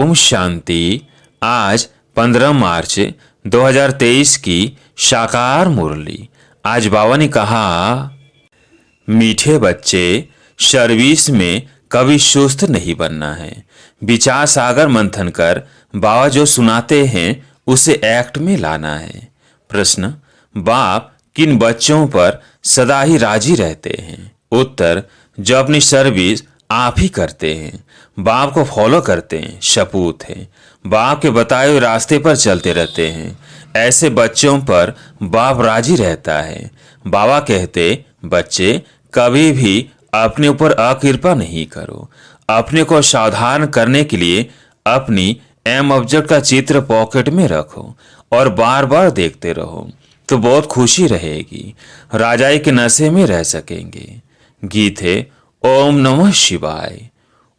ओम शांति। आज 15 मार्च 2023 की साकार मुरली। आज बाबा ने कहा, मीठे बच्चे, सर्विस में कभी सुस्त नहीं बनना है। विचार सागर मंथन कर बाबा जो सुनाते हैं उसे एक्ट में लाना है। प्रश्न, बाप किन बच्चों पर सदा ही राजी रहते हैं? उत्तर, जो अपनी सर्विस आप ही करते हैं, बाप को फॉलो करते हैं, सपूत है, बाप के बताए हुए रास्ते पर चलते रहते हैं, ऐसे बच्चों पर बाप राजी रहता है। बाबा कहते, बच्चे कभी भी अपने ऊपर अकृपा नहीं करो। अपने को सावधान करने के लिए अपनी एम ऑब्जेक्ट का चित्र पॉकेट में रखो और बार बार देखते रहो, तो बहुत खुशी रहेगी। राजाई के नशे में रह सकेंगे। गीत है ओम नमः शिवाय।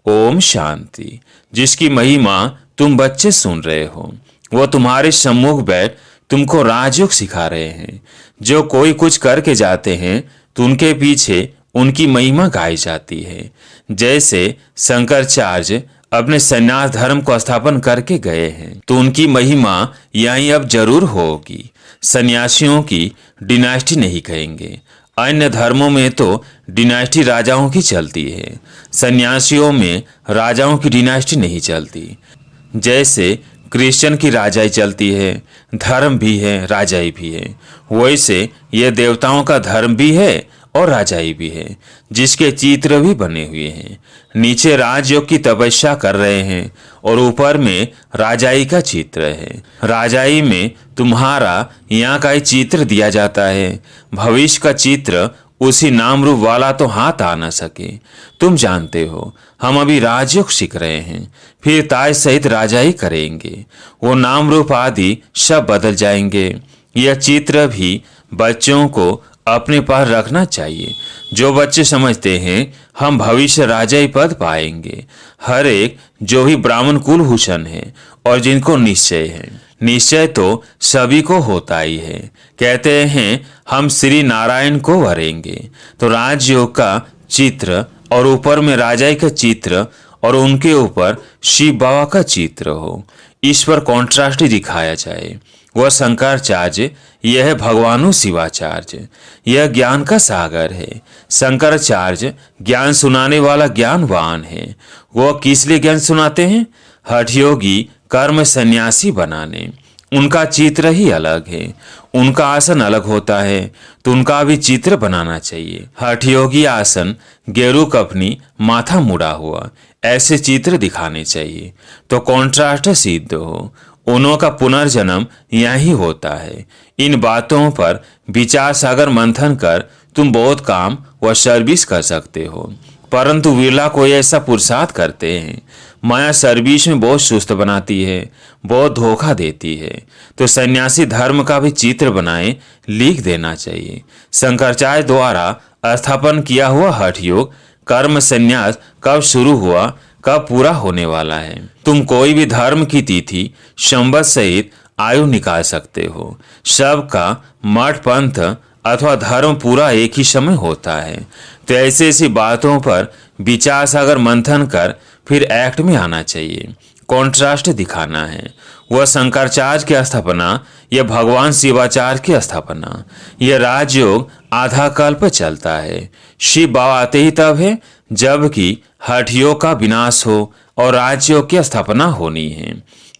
ओम शांति। जिसकी महिमा तुम बच्चे सुन रहे हो, वो तुम्हारे सम्मुख बैठ तुमको राजयोग सिखा रहे हैं। जो कोई कुछ करके जाते हैं तो उनके पीछे उनकी महिमा गाई जाती है। जैसे शंकराचार्य अपने संन्यास धर्म को स्थापन करके गए हैं, तो उनकी महिमा यहीं अब जरूर होगी। सन्यासियों की डिनास्टी नहीं कहेंगे। अन्य धर्मों में तो डिनास्टी राजाओं की चलती है, सन्यासियों में राजाओं की डिनास्टी नहीं चलती। जैसे क्रिश्चियन की राजाई चलती है, धर्म भी है, राजाई भी है, वैसे ये देवताओं का धर्म भी है और राजाई भी है, जिसके चित्र भी बने हुए हैं। नीचे राजयोग की तपस्या कर रहे हैं और ऊपर में राजाई का चित्र है। राजाई में तुम्हारा यहाँ का ही चित्र दिया जाता है। भविष्य का चित्र उसी नाम रूप वाला तो हाथ आ न सके। तुम जानते हो, हम अभी राजयोग सीख रहे हैं, फिर ताज सहित राजाई करेंगे। वो नाम रूप आदि सब बदल जाएंगे। यह चित्र भी बच्चों को अपने पास रखना चाहिए। जो बच्चे समझते हैं हम भविष्य राजाई पद पाएंगे, हर एक जो भी ब्राह्मण कुलभूषण है और जिनको निश्चय है, निश्चय तो सभी को होता ही है, कहते हैं हम श्री नारायण को वरेंगे, तो राजयोग का चित्र और ऊपर में राजाई का चित्र और उनके ऊपर शिव बाबा का चित्र हो, इस पर कॉन्ट्रास्ट दिखाया जाए। वह शंकराचार्य, यह है भगवानु शिवाचार्य। यह ज्ञान का सागर है। शंकराचार्य ज्ञान सुनाने वाला ज्ञानवान है। वह किस लिए ज्ञान सुनाते हैं? हठयोगी कर्म सन्यासी बनाने। उनका चित्र ही अलग है, उनका आसन अलग होता है, तो उनका भी चित्र बनाना चाहिए। हठयोगी आसन, गेरू कपनी, माथा मुड़ा हुआ, ऐसे चित्र दिखाने चाहिए, तो कॉन्ट्रास्ट सिद्ध हो। उनों का पुनर्जन्म यही होता है। इन बातों पर विचार सागर मंथन कर तुम बहुत काम व सर्विस कर सकते हो, परंतु विरला कोई ऐसा पुरुषार्थ करते हैं। माया सर्विस में बहुत सुस्त बनाती है, बहुत धोखा देती है, तो सन्यासी धर्म का भी चित्र बनाए लिख देना चाहिए। शंकराचार्य द्वारा स्थापन किया हुआ हठ योग कर्म संन्यास कब शुरू हुआ, कब पूरा होने वाला है। तुम कोई भी धर्म की तिथि संवत सहित आयु निकाल सकते हो। सबका मठ पंथ अथवा धर्म पूरा एक ही समय होता है, तो ऐसी ऐसी बातों पर विचार सागर मंथन कर फिर एक्ट में आना चाहिए। कॉन्ट्रास्ट दिखाना है। वह शंकराचार्य की स्थापना, यह भगवान शिवाचार्य की स्थापना। यह राजयोग आधा कल्प चलता है। शिव बाबा आते ही तब है जबकि हठयोग का विनाश हो और राजयोग की स्थापना होनी है,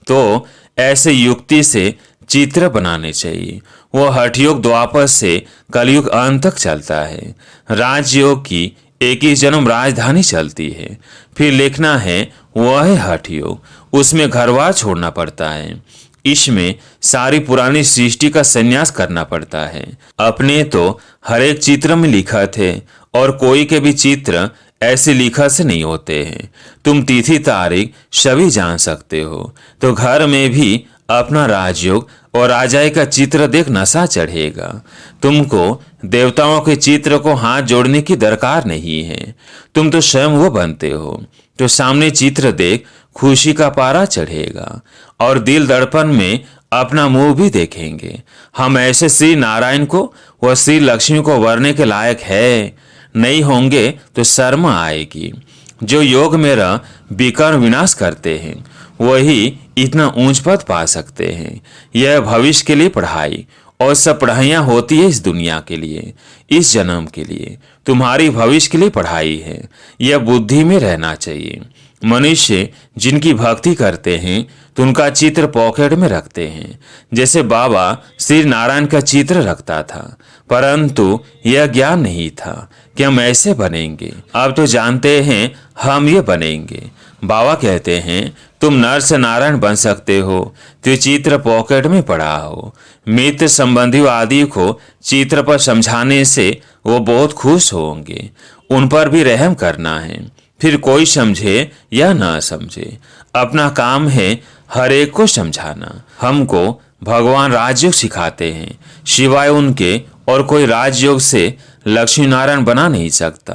तो ऐसे युक्ति से चित्र बनाने चाहिए। वह हठयोग द्वापर से कलयुग अंत तक चलता है। राजयोग की 21 जन्म राजधानी चलती है। फिर लिखना है वह है हठयोग, उसमें घरवार छोड़ना पड़ता है। इसमें सारी पुरानी सृष्टि का संन्यास करना पड़ता है। अपने तो हर एक चित्र में लिखा थे और कोई के भी चित्र ऐसे लिखा से नहीं होते हैं। तुम तिथि तारीख सभी जान सकते हो, तो घर में भी अपना राजयोग और राजाई का चित्र देख नशा चढ़ेगा। तुमको देवताओं के चित्र को हाथ जोड़ने की दरकार नहीं है। तुम तो स्वयं वो बनते हो, तो सामने चित्र देख खुशी का पारा चढ़ेगा और दिल दर्पण में अपना मुंह भी देखेंगे। हम ऐसे श्री नारायण को व श्री लक्ष्मी को वरने के लायक है, नहीं होंगे तो शर्म आएगी। जो योग में रह विकर्म विनाश करते हैं वही इतना ऊंच पद पा सकते हैं। यह भविष्य के लिए पढ़ाई, और सब पढ़ाइयाँ होती है इस दुनिया के लिए, इस जन्म के लिए। तुम्हारी भविष्य के लिए पढ़ाई है। यह बुद्धि में रहना चाहिए। मनुष्य जिनकी भक्ति करते हैं तो उनका चित्र पॉकेट में रखते हैं। जैसे बाबा श्री नारायण का चित्र रखता था, परंतु यह ज्ञान नहीं था कि हम ऐसे बनेंगे। अब तो जानते हैं हम ये बनेंगे। बाबा कहते हैं तुम नर से नारायण बन सकते हो तो चित्र पॉकेट में पड़ा हो। मित्र संबंधी आदि को चित्र पर समझाने से वो बहुत खुश होंगे। उन पर भी रहम करना है, फिर कोई समझे या ना समझे। अपना काम है हर एक को समझाना। हमको भगवान राजयोग सिखाते हैं, सिवाय उनके और कोई राजयोग से लक्ष्मी नारायण बना नहीं सकता।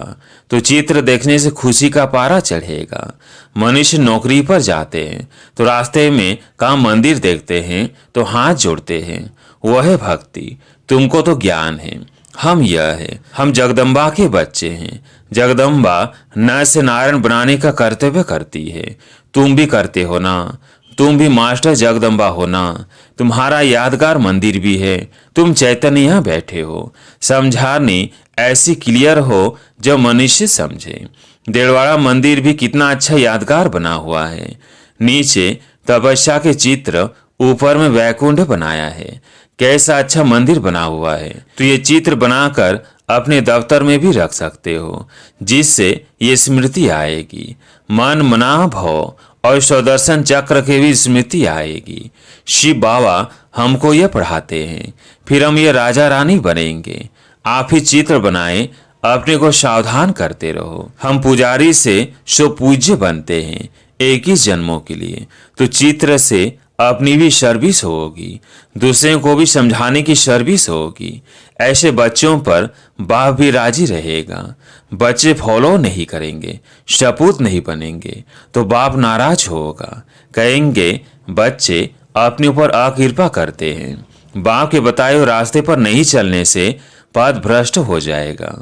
तो चित्र देखने से खुशी का पारा चढ़ेगा। मनुष्य नौकरी पर जाते हैं तो रास्ते में कहाँ मंदिर देखते हैं तो हाथ जोड़ते हैं। वह है भक्ति। तुमको तो ज्ञान है, हम यह है। हम जगदम्बा के बच्चे हैं। जगदम्बा नर से नारायण बनाने का कर्तव्य करती है। तुम भी करते हो ना। तुम भी मास्टर जगदम्बा हो ना। तुम्हारा यादगार मंदिर भी है। तुम चैतन्य यहाँ बैठे हो। समझानी ऐसी क्लियर हो जो मनुष्य समझे। देलवाड़ा मंदिर भी कितना अच्छा यादगार बना हुआ है। नीचे तपस्या के चित्र, ऊपर में वैकुंठ बनाया है। कैसा अच्छा मंदिर बना हुआ है। तो ये चित्र बनाकर अपने दफ्तर में भी रख सकते हो, जिससे ये स्मृति आएगी। मन मना भव और स्वदर्शन चक्र के भी स्मृति आएगी। शिव बाबा हमको ये पढ़ाते हैं, फिर हम ये राजा रानी बनेंगे। आप ही चित्र बनाए, अपने को सावधान करते रहो। हम पुजारी से सो पूज्य बनते हैं एक ही जन्मों के लिए। तो चित्र से अपनी भी सर्विस होगी, दूसरे को भी समझाने की सर्विस होगी। ऐसे बच्चों पर बाप भी राजी रहेगा। बच्चे फॉलो नहीं करेंगे, सपूत नहीं बनेंगे तो बाप नाराज होगा। कहेंगे बच्चे अपने ऊपर अकृपा करते हैं। बाप के बताए हुए रास्ते पर नहीं चलने से पथ भ्रष्ट हो जाएगा।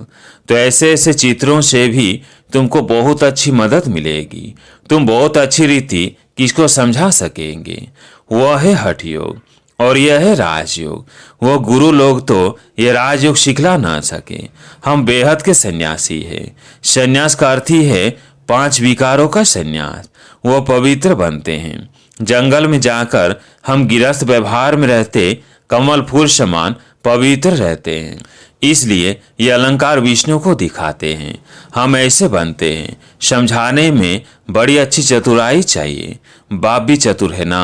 तो ऐसे ऐसे चित्रों से भी तुमको बहुत अच्छी मदद मिलेगी। तुम बहुत अच्छी रीति किसको समझा सकेंगे। वह है हठ योग और यह है राजयोग। वह गुरु लोग तो ये राजयोग सिखला ना सके। हम बेहद के सन्यासी है। सन्यास का अर्थ ही है 5 विकारों का सन्यास। वह पवित्र बनते हैं। जंगल में जाकर हम गिरस्थ व्यवहार में रहते कमल फूल समान पवित्र रहते हैं। इसलिए ये अलंकार विष्णु को दिखाते हैं। हम ऐसे बनते हैं। समझाने में बड़ी अच्छी चतुराई चाहिए। बाप भी चतुर है ना।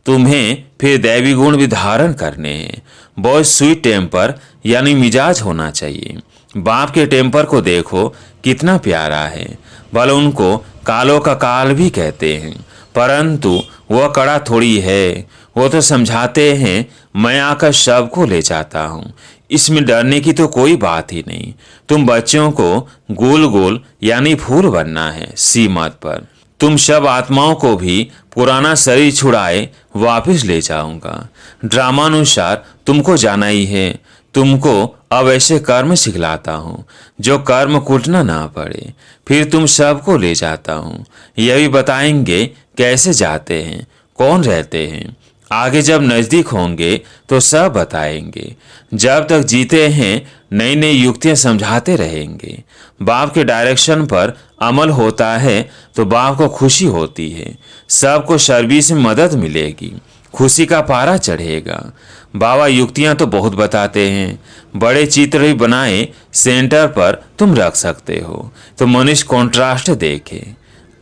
तुम्हें फिर दैवी गुण भी धारण करने हैं। बहुत स्वीट टेम्पर यानी मिजाज होना चाहिए। बाप के टेम्पर को देखो कितना प्यारा है। भले उनको कालों का काल भी कहते हैं, परंतु वह कड़ा थोड़ी है। वो तो समझाते हैं मैं आकर सबको ले जाता हूँ। इसमें डरने की तो कोई बात ही नहीं। तुम बच्चों को गोल गोल यानी फूल बनना है सीमत पर। तुम सब आत्माओं को भी पुराना शरीर छुड़ाए वापस ले जाऊंगा। ड्रामानुसार तुमको जाना ही है। तुमको अब ऐसे कर्म सिखलाता हूँ जो कर्म कूटना ना पड़े। फिर तुम सबको ले जाता हूँ। यह भी बताएंगे कैसे जाते हैं, कौन रहते हैं। आगे जब नजदीक होंगे तो सब बताएंगे। जब तक जीते हैं नई नई युक्तियां समझाते रहेंगे। बाप के डायरेक्शन पर अमल होता है तो बाप को खुशी होती है। सबको सर्विस में मदद मिलेगी, खुशी का पारा चढ़ेगा। बाबा युक्तियां तो बहुत बताते हैं। बड़े चित्र भी बनाए सेंटर पर तुम रख सकते हो तो मनुष्य कॉन्ट्रास्ट देखे।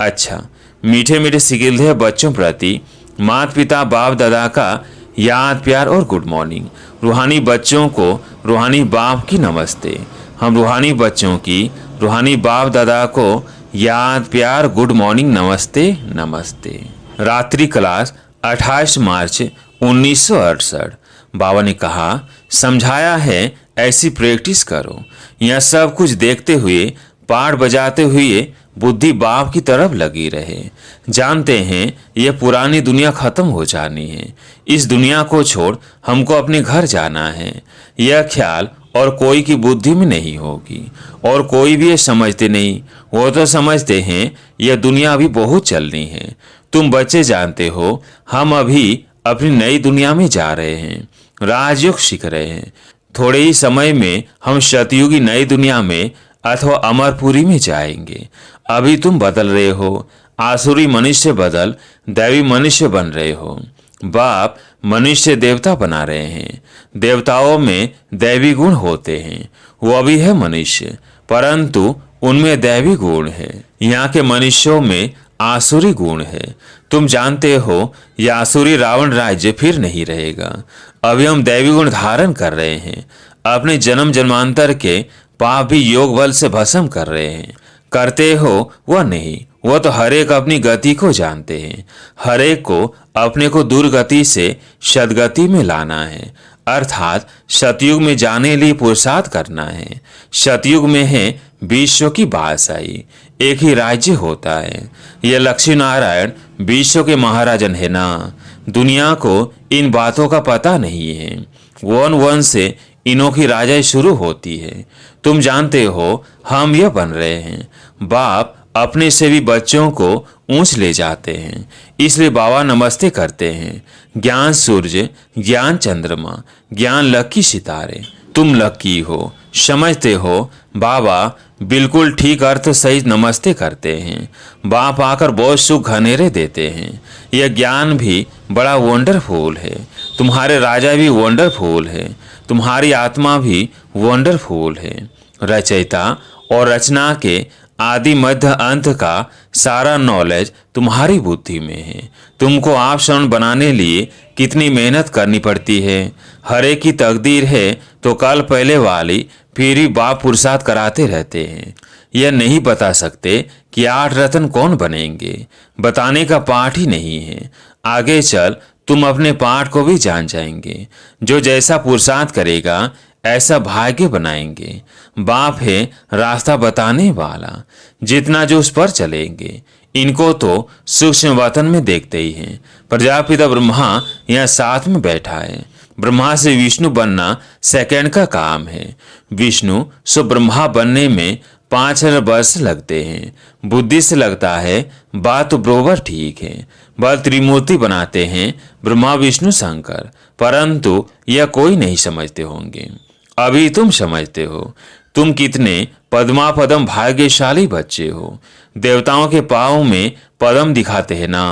अच्छा, मीठे मीठे सिकिलधे बच्चों प्रति माता पिता बाप दादा का याद प्यार और गुड मॉर्निंग। रूहानी बच्चों को रूहानी बाप की नमस्ते। हम रूहानी बच्चों की रूहानी बाप दादा को याद प्यार गुड मॉर्निंग नमस्ते नमस्ते। रात्रि क्लास 28 मार्च 1968। बाबा ने कहा समझाया है ऐसी प्रैक्टिस करो। यह सब कुछ देखते हुए पाठ बजाते हुए बुद्धि बाप की तरफ लगी रहे। जानते हैं यह पुरानी दुनिया खत्म हो जानी है। इस दुनिया को छोड़ हमको अपने घर जाना है। यह ख्याल और कोई की बुद्धि में नहीं होगी और कोई भी ये समझते नहीं वो तो समझते हैं यह दुनिया अभी बहुत चलनी है। तुम बच्चे जानते हो हम अभी अपनी नई दुनिया में जा रहे हैं, राजयोग सीख रहे हैं। थोड़े ही समय में हम सतयुगी नई दुनिया में अथवा अमरपुरी में जाएंगे। अभी तुम बदल रहे हो, आसुरी मनुष्य बदल दैवी मनुष्य बन रहे हो। बाप मनुष्य देवता बना रहे हैं। देवताओं में दैवी गुण होते हैं, वो भी है मनुष्य, परंतु उनमें दैवी गुण है। यहाँ के मनुष्यों में आसुरी गुण है। तुम जानते हो यह आसुरी रावण राज्य फिर नहीं रहेगा। अभी हम दैवी गुण धारण कर रहे हैं। अपने जन्म जन्मांतर के पाप भी योग बल से भस्म कर रहे हैं। करते हो वह नहीं, वह तो हरेक अपनी गति को जानते हैं। हरेक को अपने को दुर्गति से सदगति में लाना है, अर्थात सतयुग में जाने लिए पुरुषार्थ करना है। सतयुग में है विश्व की बादशाही, एक ही राज्य होता है। यह लक्ष्मी नारायण विश्व के महाराजन है ना। दुनिया को इन बातों का पता नहीं है। वन वन से इनों की राजाई शुरू होती है। तुम जानते हो हम यह बन रहे हैं। बाप अपने से भी बच्चों को ऊंच ले जाते हैं, इसलिए बाबा नमस्ते करते हैं। ज्ञान सूर्य, ज्ञान चंद्रमा, ज्ञान लकी सितारे। तुम लकी हो, समझते हो। बाबा बिल्कुल ठीक अर्थ सही नमस्ते करते हैं। बाप आकर बहुत सुख घनेरे देते हैं। यह ज्ञान भी बड़ा वंडरफुल है। तुम्हारे राजा भी वंडरफुल है। तुम्हारी आत्मा भी वंडरफुल है। रचयिता और रचना के आदि मध्य अंत का सारा नॉलेज तुम्हारी बुद्धि में है। तुमको आप शरण बनाने लिए कितनी मेहनत करनी पड़ती है। हरे की तकदीर है तो कल पहले वाली फिर ही बाप पुरुषार्थ कराते रहते हैं। यह नहीं बता सकते कि 8 रत्न कौन बनेंगे, बताने का पाठ ही नहीं है। आगे चल तुम अपने पाठ को भी जान जाएंगे। जो जैसा पुरुषार्थ करेगा ऐसा भाग्य बनाएंगे। बाप है रास्ता बताने वाला। जितना जो उस पर चलेंगे। इनको तो सूक्ष्म वतन में देखते ही हैं। प्रजापिता ब्रह्मा यहाँ साथ में बैठा है। ब्रह्मा से विष्णु बनना सेकंड का काम है। विष्णु सो ब्रह्मा बनने में 5000 वर्ष लगते हैं। बुद्धि से लगता है बात तो बरोबर ठीक है। बल त्रिमूर्ति बनाते हैं ब्रह्मा विष्णु शंकर, परंतु यह कोई नहीं समझते होंगे। अभी तुम समझते हो। तुम कितने पद्मा पदम भाग्यशाली बच्चे हो। देवताओं के पाँव में पदम दिखाते हैं ना।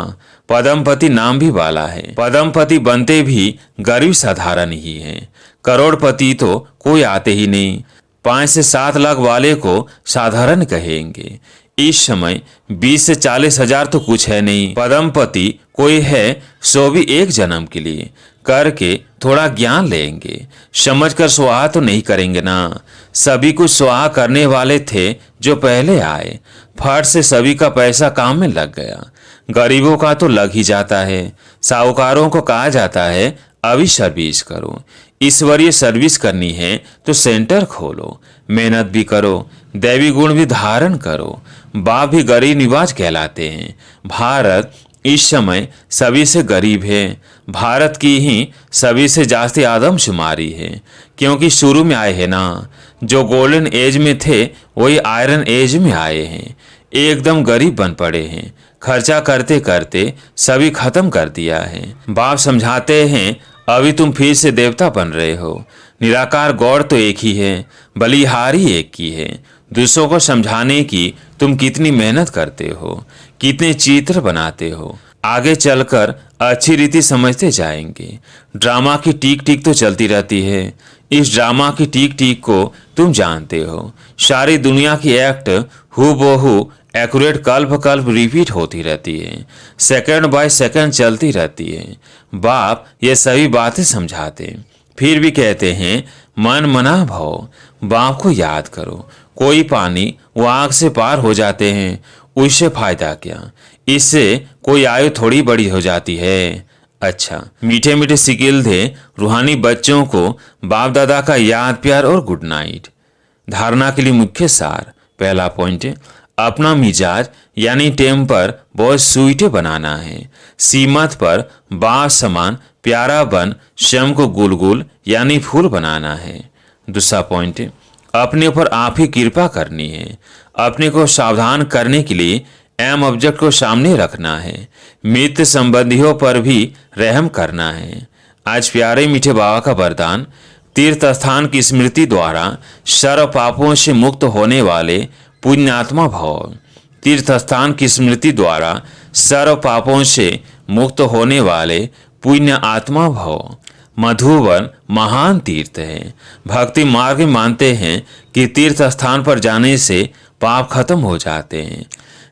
पदमपति नाम भी वाला है। पदमपति बनते भी गरीब साधारण ही है। करोड़पति तो कोई आते ही नहीं। 5 से 7 लाख वाले को साधारण कहेंगे। इस समय 20 से 40 हजार तो कुछ है नहीं। पदमपति कोई है सो भी एक जन्म के लिए करके थोड़ा ज्ञान लेंगे। समझकर स्वाहा तो नहीं करेंगे ना। सभी कुछ स्वाहा करने वाले थे जो पहले आए। फट से सभी का पैसा काम में लग गया। गरीबों का तो लग ही जाता है। साहूकारों को कहा जाता है अभी सर्विस करो। ईश्वरीय सर्विस करनी है तो सेंटर खोलो, मेहनत भी करो, दैवी गुण भी धारण करो। बाप भी गरीब निवाज कहलाते हैं। भारत इस समय सभी से गरीब है। भारत की ही सभी से जास्ती आदमशुमारी है, क्योंकि शुरू में आए हैं ना। जो गोल्डन एज में थे वही आयरन एज में आए हैं। एकदम गरीब बन पड़े हैं। खर्चा करते करते सभी खत्म कर दिया है। बाप समझाते हैं अभी तुम फिर से देवता बन रहे हो। निराकार गौर तो एक ही है, बलिहारी एक ही है। दूसरों को समझाने की तुम कितनी मेहनत करते हो, कितने चित्र बनाते हो। आगे चलकर अच्छी रीति समझते जाएंगे। ड्रामा की टीक टीक तो चलती रहती है। इस ड्रामा की टीक टीक को तुम जानते हो। सारी दुनिया की एक्ट हूबहू एक्यूरेट कल्प कल्प रिपीट होती रहती है। सेकंड बाय सेकंड चलती रहती है। बाप ये सभी बातें समझाते फिर भी कहते हैं मन मना भव। बाप को याद करो। कोई पानी वो आग से पार हो जाते हैं, उससे फायदा क्या। इससे कोई आयु थोड़ी बड़ी हो जाती है। अच्छा, मीठे मीठे सिकिल दे रूहानी बच्चों को बाप दादा का याद प्यार और गुड नाइट। धारणा के लिए मुख्य सार। पहला पॉइंट है अपना मिजाज यानी टेम्पर बहुत स्वीट बनाना है। सीमत पर बाप समान प्यारा बन स्वयं को गुलगुल यानी फूल बनाना है। दूसरा पॉइंट है अपने ऊपर आप ही कृपा करनी है। अपने को सावधान करने के लिए एम ऑब्जेक्ट को सामने रखना है। मित्र संबंधियों पर भी रहम करना है। आज प्यारे मीठे बाबा का वरदान, तीर्थ स्थान की स्मृति द्वारा सर्व पापों से मुक्त होने वाले पुण्यात्मा भव। तीर्थ स्थान की स्मृति द्वारा सर्व पापों से मुक्त होने वाले पुण्य आत्मा भव। मधुवन महान तीर्थ है। भक्ति मार्ग मानते हैं कि तीर्थ स्थान पर जाने से पाप खत्म हो जाते हैं,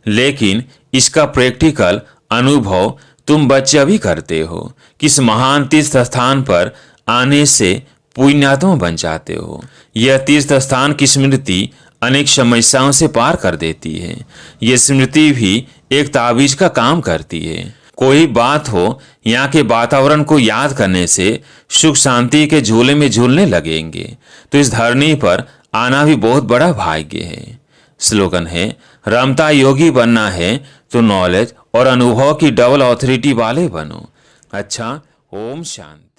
लेकिन इसका प्रैक्टिकल अनुभव तुम बच्चे अभी करते हो। किस महान तीर्थ स्थान पर आने से पुण्यात्मा बन जाते हो। यह तीर्थ स्थान की स्मृति अनेक समस्याओं से पार कर देती है। यह स्मृति भी एक ताबीज का काम करती है। कोई बात हो, यहाँ के वातावरण को याद करने से सुख शांति के झूले में झूलने लगेंगे। तो इस धरनी पर आना भी बहुत बड़ा भाग्य है। स्लोगन है, रमता योगी बनना है तो नॉलेज और अनुभव की डबल ऑथोरिटी वाले बनो। अच्छा, ओम शांति।